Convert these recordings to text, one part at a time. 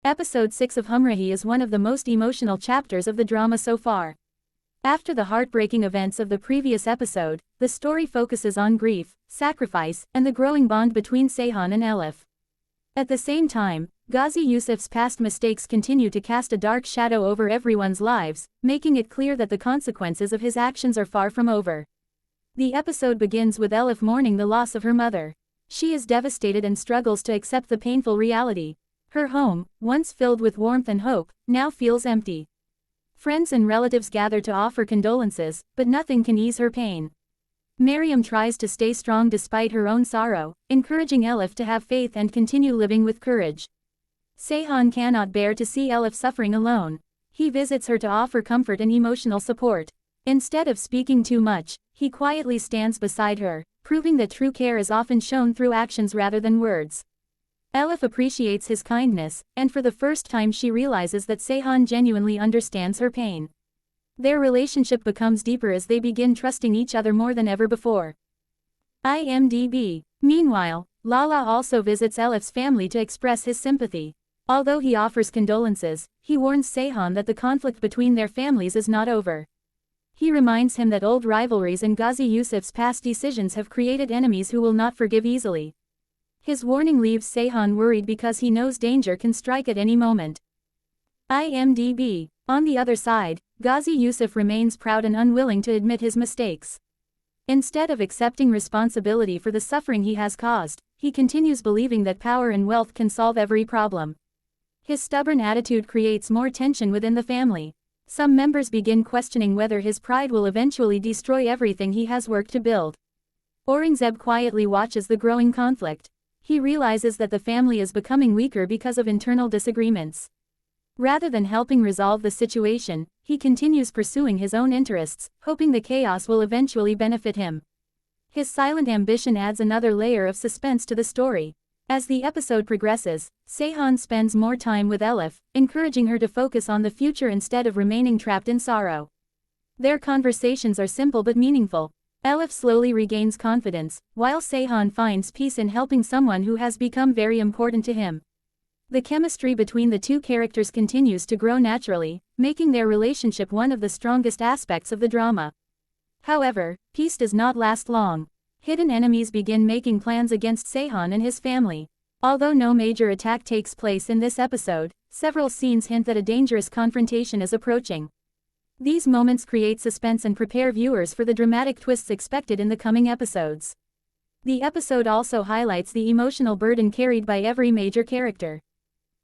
Episode 6 of Humrahi is one of the most emotional chapters of the drama so far. After the heartbreaking events of the previous episode, the story focuses on grief, sacrifice, and the growing bond between Sayhaan and Elif. At the same time, Ghazi Yousuf's past mistakes continue to cast a dark shadow over everyone's lives, making it clear that the consequences of his actions are far from over. The episode begins with Elif mourning the loss of her mother. She is devastated and struggles to accept the painful reality. Her home, once filled with warmth and hope, now feels empty. Friends and relatives gather to offer condolences, but nothing can ease her pain. Miriam tries to stay strong despite her own sorrow, encouraging Elif to have faith and continue living with courage. Sayhaan cannot bear to see Elif suffering alone. He visits her to offer comfort and emotional support. Instead of speaking too much, he quietly stands beside her, proving that true care is often shown through actions rather than words. Elif appreciates his kindness, and for the first time she realizes that Sayhaan genuinely understands her pain. Their relationship becomes deeper as they begin trusting each other more than ever before. IMDb. Meanwhile, Lala also visits Elif's family to express his sympathy. Although he offers condolences, he warns Sayhaan that the conflict between their families is not over. He reminds him that old rivalries and Ghazi Yousuf's past decisions have created enemies who will not forgive easily. His warning leaves Sayhaan worried because he knows danger can strike at any moment. IMDb. On the other side, Ghazi Yousuf remains proud and unwilling to admit his mistakes. Instead of accepting responsibility for the suffering he has caused, he continues believing that power and wealth can solve every problem. His stubborn attitude creates more tension within the family. Some members begin questioning whether his pride will eventually destroy everything he has worked to build. Aurangzeb quietly watches the growing conflict. He realizes that the family is becoming weaker because of internal disagreements. Rather than helping resolve the situation, he continues pursuing his own interests, hoping the chaos will eventually benefit him. His silent ambition adds another layer of suspense to the story. As the episode progresses, Sayhaan spends more time with Elif, encouraging her to focus on the future instead of remaining trapped in sorrow. Their conversations are simple but meaningful. Elif slowly regains confidence, while Sayhaan finds peace in helping someone who has become very important to him. The chemistry between the two characters continues to grow naturally, making their relationship one of the strongest aspects of the drama. However, peace does not last long. Hidden enemies begin making plans against Sayhaan and his family. Although no major attack takes place in this episode, several scenes hint that a dangerous confrontation is approaching. These moments create suspense and prepare viewers for the dramatic twists expected in the coming episodes. The episode also highlights the emotional burden carried by every major character.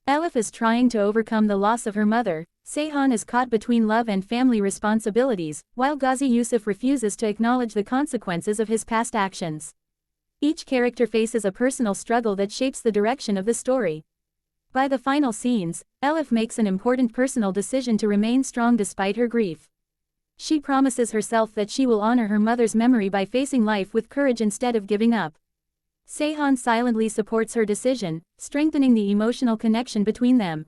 Elif is trying to overcome the loss of her mother, Sayhaan is caught between love and family responsibilities, while Ghazi Yousuf refuses to acknowledge the consequences of his past actions. Each character faces a personal struggle that shapes the direction of the story. By the final scenes, Elif makes an important personal decision to remain strong despite her grief. She promises herself that she will honor her mother's memory by facing life with courage instead of giving up. Sayhaan silently supports her decision, strengthening the emotional connection between them.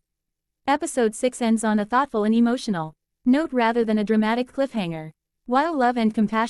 Episode 6 ends on a thoughtful and emotional note rather than a dramatic cliffhanger. While love and compassion